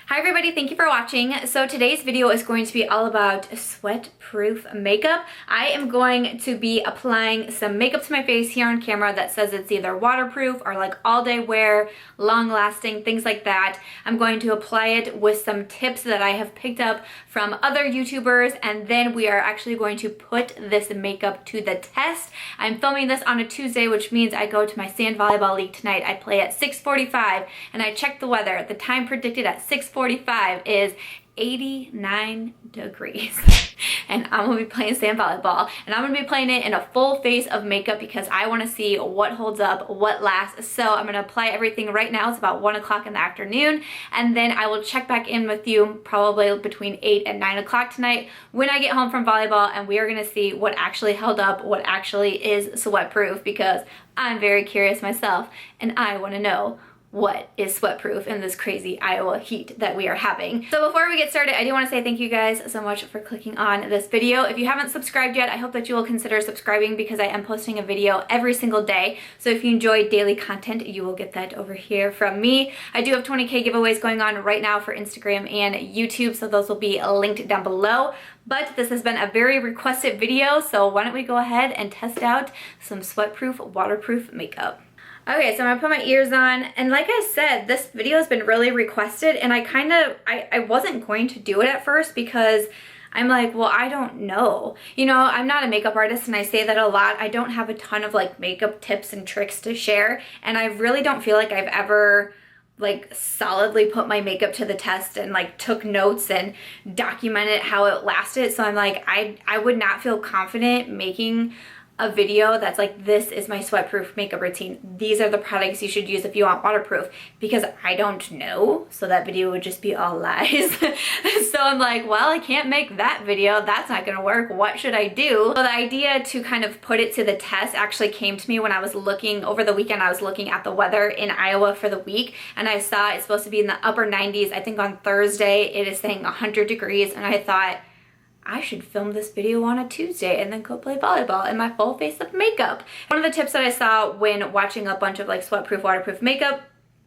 Hi everybody, thank you for watching. So today's video is going to be all about sweat-proof makeup. I am going to be applying some makeup to my face here on camera that says it's either waterproof or like all-day wear, long-lasting, things like that. I'm going to apply it with some tips that I have picked up from other YouTubers, and then we are actually going to put this makeup to the test. I'm filming this on a Tuesday, which means I go to my sand volleyball league tonight. I play at 6:45 and I checked the weather. The time predicted at 6:45 is 89 degrees and I'm gonna be playing sand volleyball, and I'm gonna be playing it in a full face of makeup because I want to see what holds up, what lasts. So I'm gonna apply everything right now. It's about 1 o'clock in the afternoon, and then I will check back in with you probably between 8 and 9 o'clock tonight when I get home from volleyball, and we are gonna see what actually held up, what actually is sweat proof, because I'm very curious myself and I want to know what is sweat proof in this crazy Iowa heat that we are having. So before we get started, I do want to say thank you guys so much for clicking on this video. If you haven't subscribed yet, I hope that you will consider subscribing because I am posting a video every single day. So if you enjoy daily content, you will get that over here from me. I do have 20K giveaways going on right now for Instagram and YouTube, so those will be linked down below. But this has been a very requested video, so why don't we go ahead and test out some sweat-proof, waterproof makeup. Okay, so I'm gonna put my ears on, and like I said, this video has been really requested, and I wasn't going to do it at first because I'm like, well, I don't know. You know, I'm not a makeup artist, and I say that a lot. I don't have a ton of like makeup tips and tricks to share, and I really don't feel like I've ever like solidly put my makeup to the test and like took notes and documented how it lasted. So I'm like, I would not feel confident making a video that's like, this is my sweat-proof makeup routine. These are the products you should use if you want waterproof, because I don't know. So that video would just be all lies. So I'm like, well, I can't make that video. That's not gonna work. What should I do? So the idea to kind of put it to the test actually came to me when I was looking over the weekend. I was looking at the weather in Iowa for the week, and I saw it's supposed to be in the upper 90s. I think on Thursday it is saying 100 degrees, and I thought, I should film this video on a Tuesday and then go play volleyball in my full face of makeup. One of the tips that I saw when watching a bunch of like sweat-proof, waterproof makeup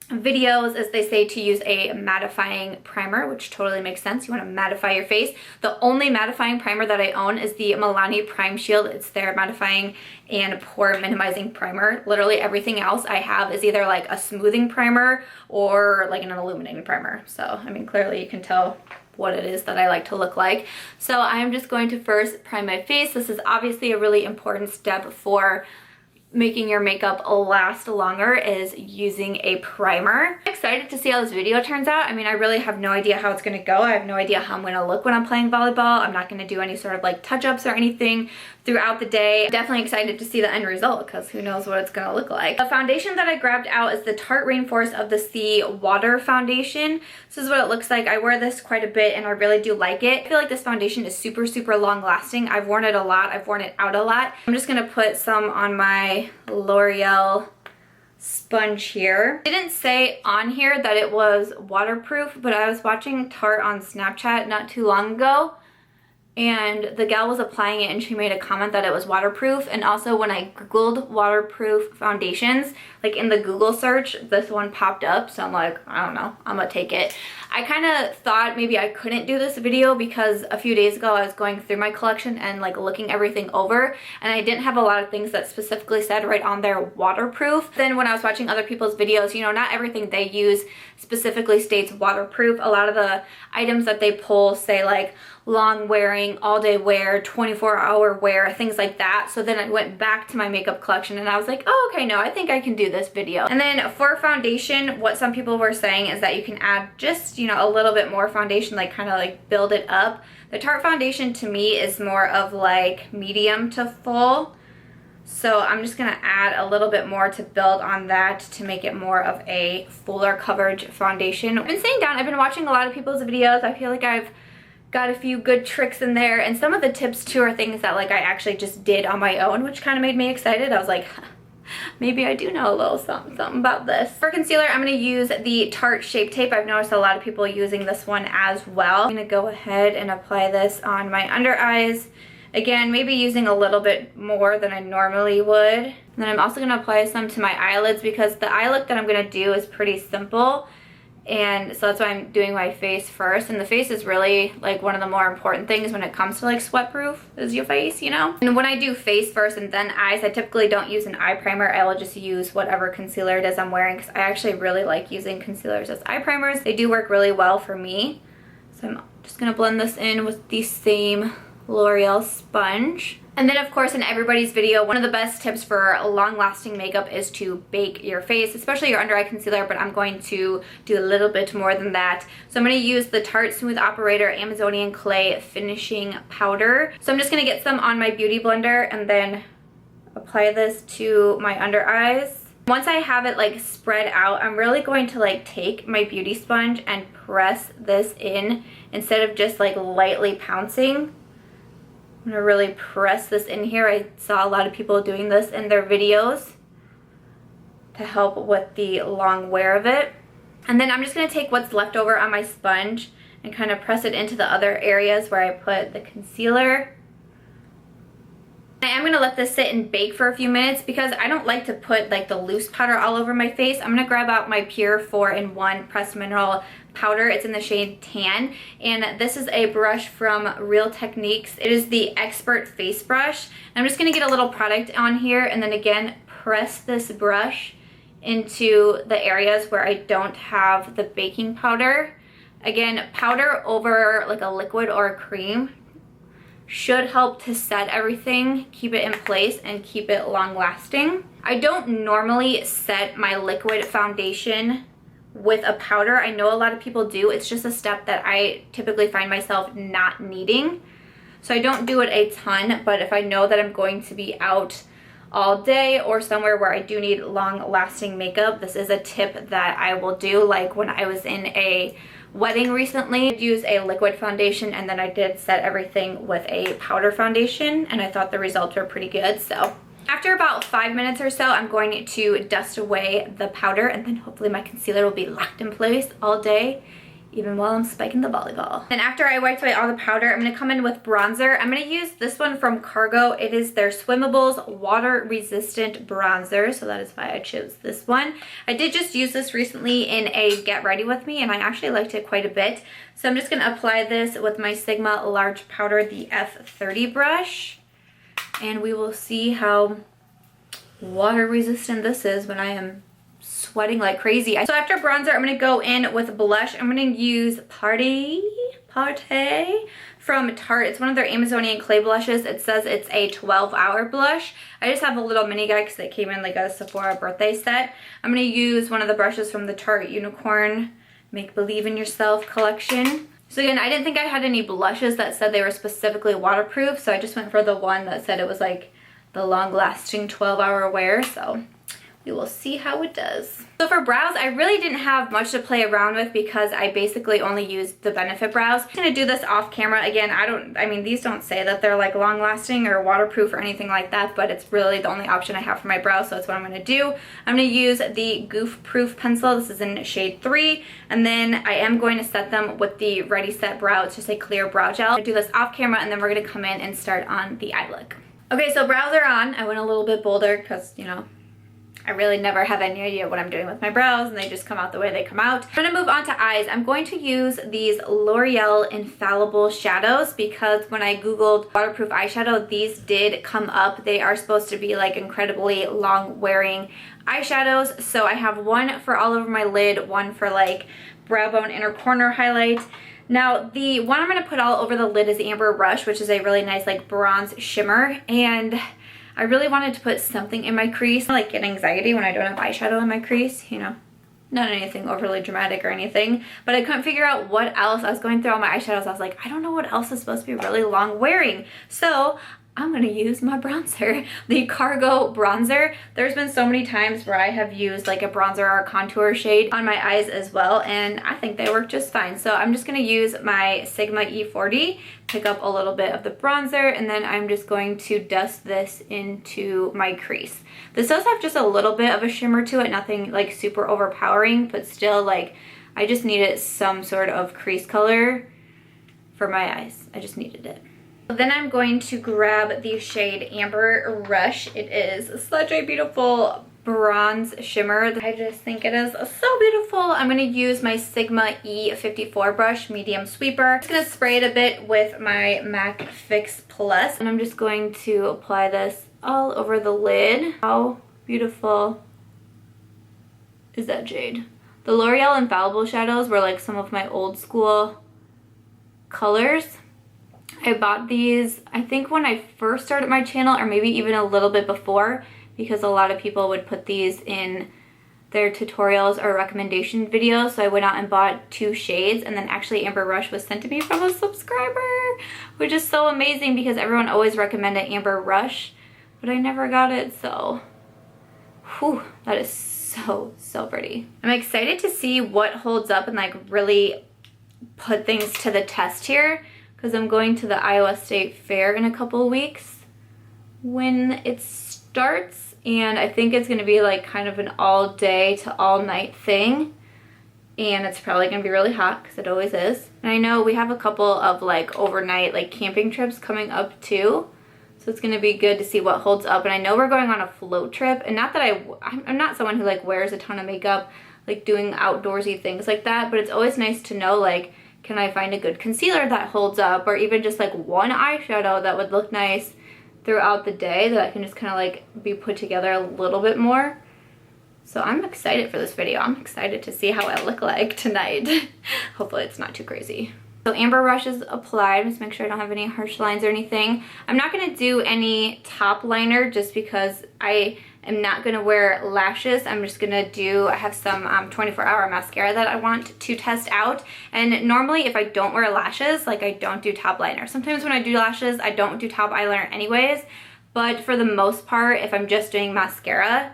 videos is they say to use a mattifying primer, which totally makes sense. You want to mattify your face. The only mattifying primer that I own is the Milani Prime Shield. It's their mattifying and pore minimizing primer. Literally everything else I have is either like a smoothing primer or like an illuminating primer. So, I mean, clearly you can tell what it is that I like to look like. So I'm just going to first prime my face. This is obviously a really important step for making your makeup last longer, is using a primer. I'm excited to see how this video turns out. I mean, I really have no idea how it's gonna go. I have no idea how I'm gonna look when I'm playing volleyball. I'm not gonna do any sort of like touch-ups or anything throughout the day. I'm definitely excited to see the end result because who knows what it's gonna look like. The foundation that I grabbed out is the Tarte Rainforest of the Sea Water Foundation. This is what it looks like. I wear this quite a bit and I really do like it. I feel like this foundation is super, super long lasting. I've worn it a lot. I've worn it out a lot. I'm just gonna put some on my L'Oreal sponge here. It didn't say on here that it was waterproof, but I was watching Tarte on Snapchat not too long ago, and the gal was applying it and she made a comment that it was waterproof. And also when I googled waterproof foundations, like in the Google search, this one popped up. So I'm like, I don't know, I'm gonna take it. I kind of thought maybe I couldn't do this video because a few days ago I was going through my collection and like looking everything over, and I didn't have a lot of things that specifically said right on there waterproof. Then when I was watching other people's videos, you know, not everything they use specifically states waterproof. A lot of the items that they pull say like long wearing, all day wear, 24-hour wear, things like that. So then I went back to my makeup collection and I was like, oh, okay, no, I think I can do this video. And then for foundation, what some people were saying is that you can add just, you know, a little bit more foundation, like kind of like build it up. The Tarte foundation to me is more of like medium to full. So I'm just gonna add a little bit more to build on that to make it more of a fuller coverage foundation. I've been sitting down, I've been watching a lot of people's videos. I feel like I've got a few good tricks in there, and some of the tips too are things that like I actually just did on my own, which kind of made me excited. I was like, maybe I do know a little something about this. For concealer, I'm going to use the Tarte Shape Tape. I've noticed a lot of people using this one as well. I'm going to go ahead and apply this on my under eyes. Again, maybe using a little bit more than I normally would. And then I'm also going to apply some to my eyelids because the eye look that I'm going to do is pretty simple. And so that's why I'm doing my face first. And the face is really like one of the more important things when it comes to like sweat proof is your face, you know? And when I do face first and then eyes, I typically don't use an eye primer. I will just use whatever concealer it is I'm wearing because I actually really like using concealers as eye primers. They do work really well for me. So I'm just gonna blend this in with the same L'Oreal sponge. And then of course in everybody's video, one of the best tips for long-lasting makeup is to bake your face, especially your under eye concealer, but I'm going to do a little bit more than that. So I'm going to use the Tarte Smooth Operator Amazonian Clay Finishing Powder. So I'm just going to get some on my beauty blender and then apply this to my under eyes. Once I have it like spread out, I'm really going to like take my beauty sponge and press this in instead of just like lightly pouncing. I'm gonna really press this in here. I saw a lot of people doing this in their videos to help with the long wear of it. And then I'm just gonna take what's left over on my sponge and kind of press it into the other areas where I put the concealer. I am gonna let this sit and bake for a few minutes because I don't like to put like the loose powder all over my face. I'm gonna grab out my Pure 4-in-1 Pressed Mineral powder. It's in the shade Tan, and this is a brush from Real Techniques. It is the Expert Face Brush. I'm just gonna get a little product on here and then again press this brush into the areas where I don't have the baking powder. Again, powder over like a liquid or a cream should help to set everything, keep it in place, and keep it long lasting. I don't normally set my liquid foundation with a powder. I know a lot of people do. It's just a step that I typically find myself not needing. So I don't do it a ton, but if I know that I'm going to be out all day or somewhere where I do need long lasting makeup, this is a tip that I will do. Like when I was in a wedding recently, I used a liquid foundation and then I did set everything with a powder foundation and I thought the results were pretty good. So after about 5 minutes or so, I'm going to dust away the powder and then hopefully my concealer will be locked in place all day, even while I'm spiking the volleyball. And after I wiped away all the powder, I'm going to come in with bronzer. I'm going to use this one from Cargo. It is their Swimmables Water Resistant Bronzer, so that is why I chose this one. I did just use this recently in a Get Ready With Me, and I actually liked it quite a bit. So I'm just going to apply this with my Sigma Large Powder, the F30 brush, and we will see how water resistant this is when I am sweating like crazy. So after bronzer, I'm going to go in with blush. I'm going to use Paaarty from Tarte. It's one of their Amazonian clay blushes. It says it's a 12-hour blush. I just have a little mini guy because it came in like a Sephora birthday set. I'm going to use one of the brushes from the Tarte Unicorn Make Believe in Yourself collection. So again, I didn't think I had any blushes that said they were specifically waterproof, so I just went for the one that said it was like the long-lasting 12-hour wear. So we will see how it does. So for brows, I really didn't have much to play around with because I basically only used the Benefit brows. I'm gonna do this off camera. Again, I mean, these don't say that they're like long lasting or waterproof or anything like that, but it's really the only option I have for my brows, so that's what I'm gonna do. I'm gonna use the Goof Proof pencil. This is in shade 3, and then I am going to set them with the Ready Set Brow. It's just a clear brow gel. I'm gonna do this off camera, and then we're gonna come in and start on the eye look. Okay, so brows are on. I went a little bit bolder because, you know, I really never have any idea what I'm doing with my brows and they just come out the way they come out. I'm gonna move on to eyes. I'm going to use these L'Oreal Infallible shadows because when I Googled waterproof eyeshadow, these did come up. They are supposed to be like incredibly long wearing eyeshadows. So I have one for all over my lid, one for like brow bone inner corner highlight. Now the one I'm gonna put all over the lid is Amber Rush, which is a really nice like bronze shimmer, and I really wanted to put something in my crease. I like get anxiety when I don't have eyeshadow in my crease, you know. Not anything overly dramatic or anything, but I couldn't figure out what else. I was going through all my eyeshadows. I was like, I don't know what else is supposed to be really long wearing. So I'm gonna use my bronzer, the Cargo bronzer. There's been so many times where I have used like a bronzer or a contour shade on my eyes as well, and I think they work just fine. So I'm just gonna use my Sigma E40, pick up a little bit of the bronzer, and then I'm just going to dust this into my crease. This does have just a little bit of a shimmer to it, nothing like super overpowering, but still like I just needed some sort of crease color for my eyes. I just needed it. Then I'm going to grab the shade Amber Rush. It is such a beautiful bronze shimmer. I just think it is so beautiful. I'm going to use my Sigma E54 brush, medium sweeper. I'm just going to spray it a bit with my MAC Fix Plus. And I'm just going to apply this all over the lid. How beautiful is that jade? The L'Oreal Infallible shadows were like some of my old school colors. I bought these, I think when I first started my channel, or maybe even a little bit before, because a lot of people would put these in their tutorials or recommendation videos. So I went out and bought 2 shades, and then actually Amber Rush was sent to me from a subscriber, which is so amazing because everyone always recommended Amber Rush, but I never got it, so whew, that is so pretty. I'm excited to see what holds up and like really put things to the test here, because I'm going to the Iowa State Fair in a couple of weeks when it starts. And I think it's going to be like kind of an all day to all night thing. And it's probably going to be really hot because it always is. And I know we have a couple of like overnight like camping trips coming up too. So it's going to be good to see what holds up. And I know we're going on a float trip. And not that I'm not someone who like wears a ton of makeup, like doing outdoorsy things like that. But it's always nice to know like, can I find a good concealer that holds up? Or even just like one eyeshadow that would look nice throughout the day that I can just kind of like be put together a little bit more. So I'm excited for this video. I'm excited to see how I look like tonight. Hopefully it's not too crazy. So Amber Rush is applied. Just make sure I don't have any harsh lines or anything. I'm not going to do any top liner just because I am not going to wear lashes. I'm just going to do, I have some 24-hour mascara that I want to test out. And normally if I don't wear lashes, like I don't do top liner. Sometimes when I do lashes, I don't do top eyeliner anyways. But for the most part, if I'm just doing mascara,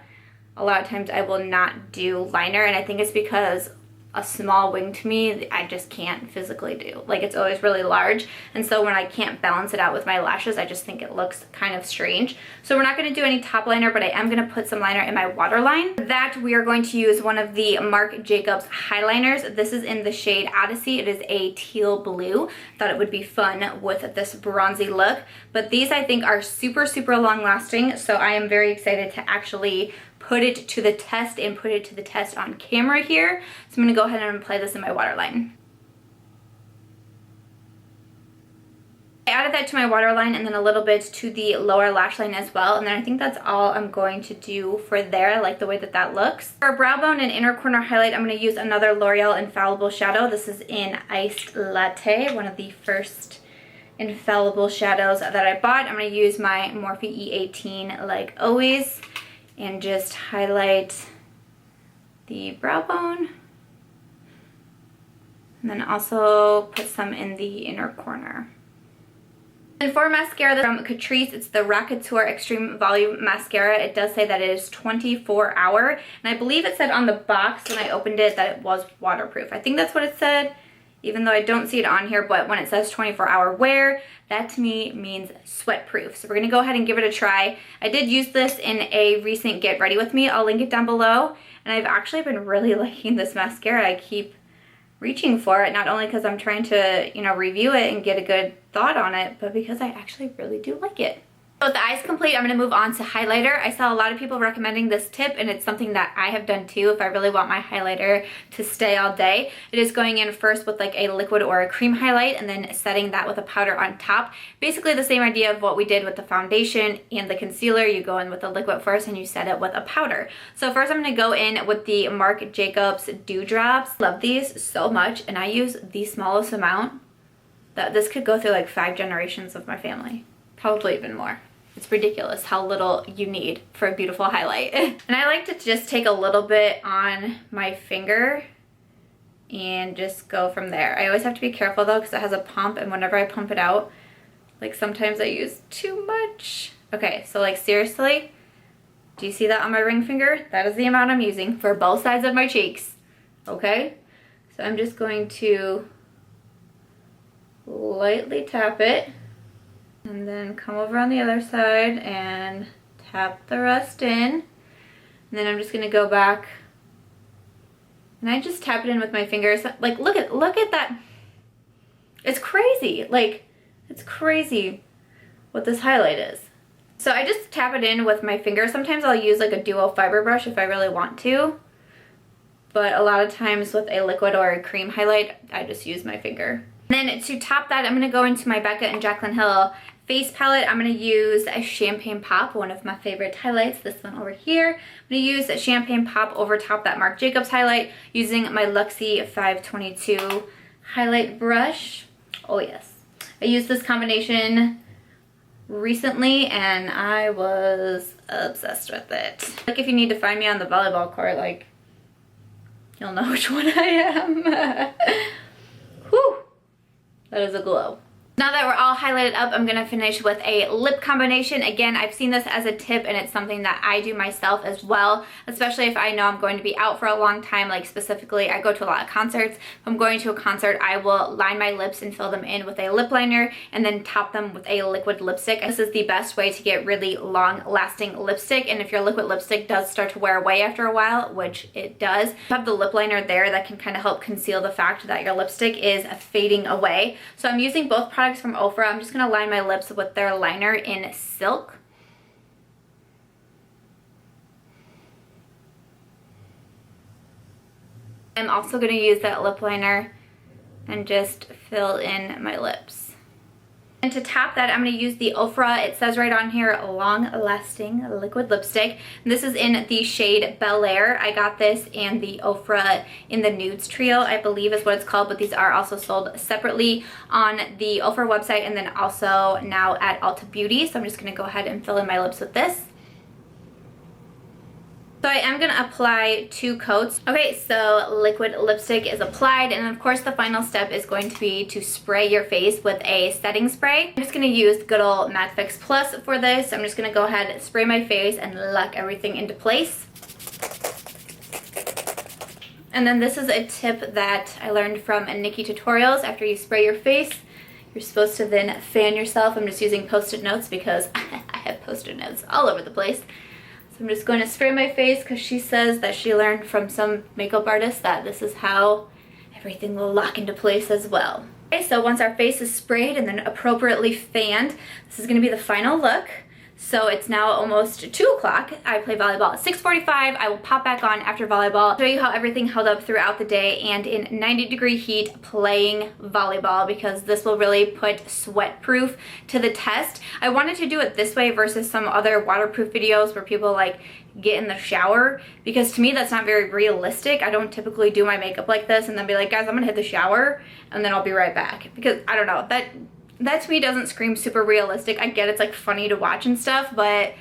a lot of times I will not do liner. And I think it's because a small wing to me, I just can't physically do. Like it's always really large. And so when I can't balance it out with my lashes, I just think it looks kind of strange. So we're not gonna do any top liner, but I am gonna put some liner in my waterline. For that, we are going to use one of the Marc Jacobs highliners. This is in the shade Odysea. It is a teal blue. Thought it would be fun with this bronzy look. But these I think are super long lasting. So I am very excited to actually put it to the test and put it to the test on camera here. So I'm gonna go ahead and apply this in my waterline. I added that to my waterline and then a little bit to the lower lash line as well. And then I think that's all I'm going to do for there. I like the way that that looks. For brow bone and inner corner highlight, I'm gonna use another L'Oreal Infallible shadow. This is in Iced Latte, one of the first infallible shadows that I bought. I'm gonna use my Morphe E18 like always, and just highlight the brow bone. And then also put some in the inner corner. And for mascara from Catrice, it's the Couture Extreme Volume Mascara. It does say that it is 24 hour. And I believe it said on the box when I opened it that it was waterproof. I think that's what it said, even though I don't see it on here. But when it says 24-hour wear, that to me means sweat proof. So we're gonna go ahead and give it a try. I did use this in a recent Get Ready With Me. I'll link it down below. And I've actually been really liking this mascara. I keep reaching for it, not only because I'm trying to, you know, review it and get a good thought on it, but because I actually really do like it. So with the eyes complete, I'm going to move on to highlighter. I saw a lot of people recommending this tip, and it's something that I have done too if I really want my highlighter to stay all day. It is going in first with like a liquid or a cream highlight and then setting that with a powder on top. Basically the same idea of what we did with the foundation and the concealer. You go in with the liquid first and you set it with a powder. So first I'm going to go in with the Marc Jacobs Dewdrops. Love these so much, and I use the smallest amount. That this could go through like 5 generations of my family, probably even more. It's ridiculous how little you need for a beautiful highlight. And I like to just take a little bit on my finger and just go from there. I always have to be careful though because it has a pump, and whenever I pump it out, like sometimes I use too much. Okay, so like seriously, do you see that on my ring finger? That is the amount I'm using for both sides of my cheeks, okay? So I'm just going to lightly tap it. And then come over on the other side and tap the rest in. And then I'm just gonna go back and I just tap it in with my fingers. Like look at that. It's crazy. Like it's crazy what this highlight is. So I just tap it in with my finger. Sometimes I'll use like a duo fiber brush if I really want to. But a lot of times with a liquid or a cream highlight, I just use my finger. And then to top that, I'm going to go into my Becca and Jaclyn Hill face palette. I'm going to use a Champagne Pop, one of my favorite highlights, this one over here. I'm going to use a Champagne Pop over top that Marc Jacobs highlight using my Luxie 522 highlight brush. Oh yes. I used this combination recently and I was obsessed with it. Like if you need to find me on the volleyball court, like you'll know which one I am. Whew, that is a glow. Now that we're all highlighted up, I'm gonna finish with a lip combination. Again, I've seen this as a tip and it's something that I do myself as well, especially if I know I'm going to be out for a long time. Like specifically, I go to a lot of concerts. If I'm going to a concert, I will line my lips and fill them in with a lip liner and then top them with a liquid lipstick. This is the best way to get really long lasting lipstick, and if your liquid lipstick does start to wear away after a while, which it does, you have the lip liner there that can kind of help conceal the fact that your lipstick is fading away. So I'm using both products from Ofra. I'm just going to line my lips with their liner in Silk. I'm also going to use that lip liner and just fill in my lips. And to top that, I'm going to use the Ofra, it says right on here, long lasting liquid lipstick. And this is in the shade Bel Air. I got this in the Ofra in the Nudes Trio, I believe is what it's called, but these are also sold separately on the Ofra website and then also now at Ulta Beauty. So I'm just going to go ahead and fill in my lips with this. So I am going to apply 2 coats. Okay, so liquid lipstick is applied, and of course the final step is going to be to spray your face with a setting spray. I'm just going to use good old Matte Fix Plus for this. I'm just going to go ahead and spray my face and lock everything into place. And then this is a tip that I learned from Nikki Tutorials. After you spray your face, you're supposed to then fan yourself. I'm just using Post-it notes because I have Post-it notes all over the place. So I'm just going to spray my face because she says that she learned from some makeup artist that this is how everything will lock into place as well. Okay, so once our face is sprayed and then appropriately fanned, this is going to be the final look. So it's now almost 2 o'clock. I play volleyball at 6:45. I will pop back on after volleyball, show you how everything held up throughout the day and in 90-degree heat playing volleyball, because this will really put sweat proof to the test. I wanted to do it this way versus some other waterproof videos where people like get in the shower, because to me that's not very realistic. I don't typically do my makeup like this and then be like, guys, I'm gonna hit the shower and then I'll be right back, because I don't know, that to me doesn't scream super realistic. I get it's like funny to watch and stuff, but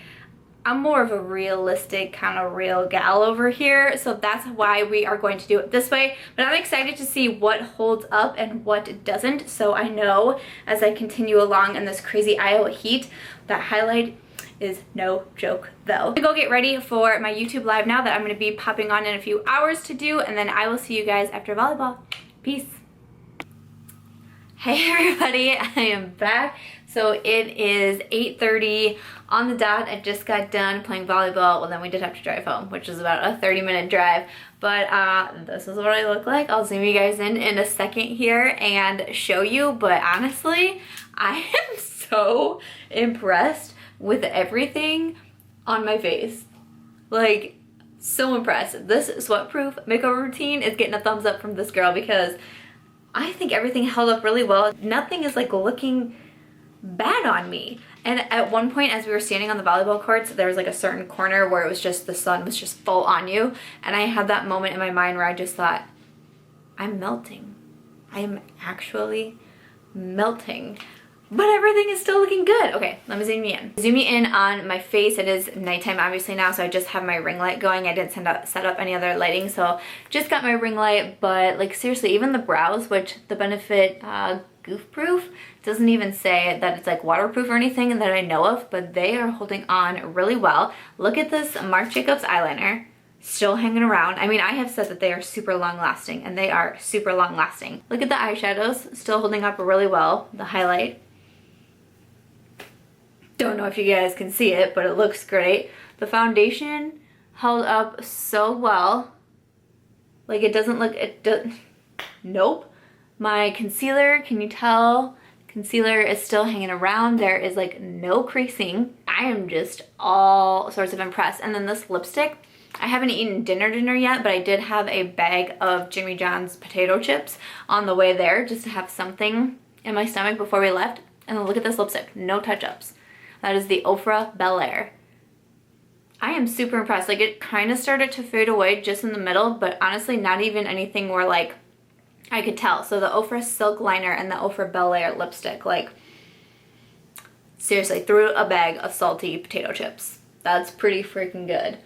I'm more of a realistic kind of real gal over here, so that's why we are going to do it this way. But I'm excited to see what holds up and what doesn't, so I know as I continue along in this crazy Iowa heat, that highlight is no joke though. I'm gonna go get ready for my YouTube live now that I'm gonna be popping on in a few hours to do, and then I will see you guys after volleyball. Peace. Hey everybody, I am back. So it is 8:30 on the dot. I just got done playing volleyball. Well, then we did have to drive home, which is about a 30-minute drive. But this is what I look like. I'll zoom you guys in a second here and show you. But honestly, I am so impressed with everything on my face. Like, so impressed. This sweat-proof makeup routine is getting a thumbs up from this girl, because I think everything held up really well. Nothing is like looking bad on me. And at one point as we were standing on the volleyball courts, there was like a certain corner where it was just, the sun was just full on you. And I had that moment in my mind where I just thought, I'm melting. I am actually melting. But everything is still looking good. Okay, let me zoom you in. Zoom you in on my face. It is nighttime obviously now, so I just have my ring light going. I didn't set up any other lighting, so just got my ring light. But like seriously, even the brows, which the Benefit Goof Proof doesn't even say that it's like waterproof or anything that I know of, but they are holding on really well. Look at this Marc Jacobs eyeliner. Still hanging around. I mean, I have said that they are super long lasting, and they are super long lasting. Look at the eyeshadows, still holding up really well. The highlight. Don't know if you guys can see it, but it looks great. The foundation held up so well. Like, it doesn't look, nope. My concealer, can you tell? Concealer is still hanging around. There is like no creasing. I am just all sorts of impressed. And then this lipstick, I haven't eaten dinner yet, but I did have a bag of Jimmy John's potato chips on the way there just to have something in my stomach before we left. And then look at this lipstick, no touch-ups. That is the Ofra Bel Air. I am super impressed. Like, it kind of started to fade away just in the middle, but honestly not even anything where like I could tell. So the Ofra Silk Liner and the Ofra Bel Air lipstick, like, seriously, threw a bag of salty potato chips. That's pretty freaking good.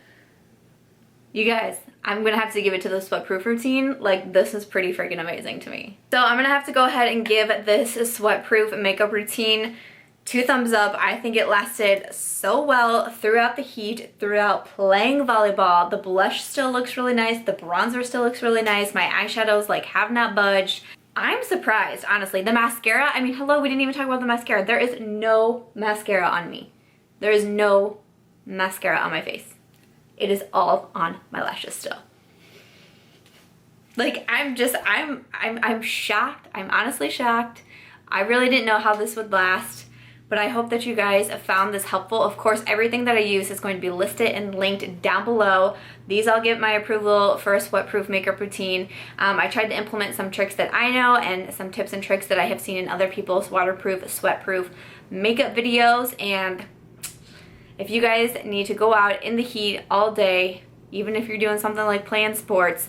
You guys, I'm gonna have to give it to the Sweatproof routine. Like, this is pretty freaking amazing to me. So I'm gonna have to go ahead and give this Sweatproof makeup routine 2 thumbs up. I think it lasted so well throughout the heat, throughout playing volleyball. The blush still looks really nice. The bronzer still looks really nice. My eyeshadows like have not budged. I'm surprised, honestly. The mascara, I mean, hello, we didn't even talk about the mascara. There is no mascara on me. There is no mascara on my face. It is all on my lashes still. Like, I'm shocked. I'm honestly shocked. I really didn't know how this would last, but I hope that you guys found this helpful. Of course, everything that I use is going to be listed and linked down below. These all get my approval for a Sweatproof makeup routine. I tried to implement some tricks that I know and some tips and tricks that I have seen in other people's waterproof, sweatproof makeup videos. And if you guys need to go out in the heat all day, even if you're doing something like playing sports,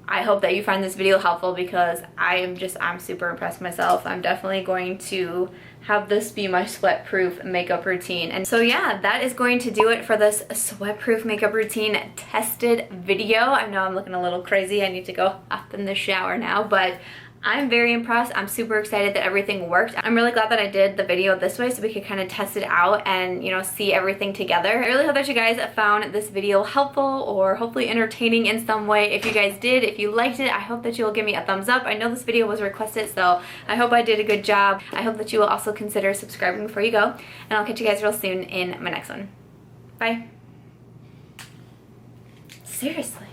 I hope that you find this video helpful because I'm super impressed myself. I'm definitely going to have this be my Sweatproof makeup routine. And so yeah, that is going to do it for this Sweatproof makeup routine tested video. I know I'm looking a little crazy. I need to go up in the shower now, but I'm very impressed. I'm super excited that everything worked. I'm really glad that I did the video this way so we could kind of test it out and, you know, see everything together. I really hope that you guys found this video helpful or hopefully entertaining in some way. If you guys did, if you liked it, I hope that you will give me a thumbs up. I know this video was requested, so I hope I did a good job. I hope that you will also consider subscribing before you go, and I'll catch you guys real soon in my next one. Bye. Seriously.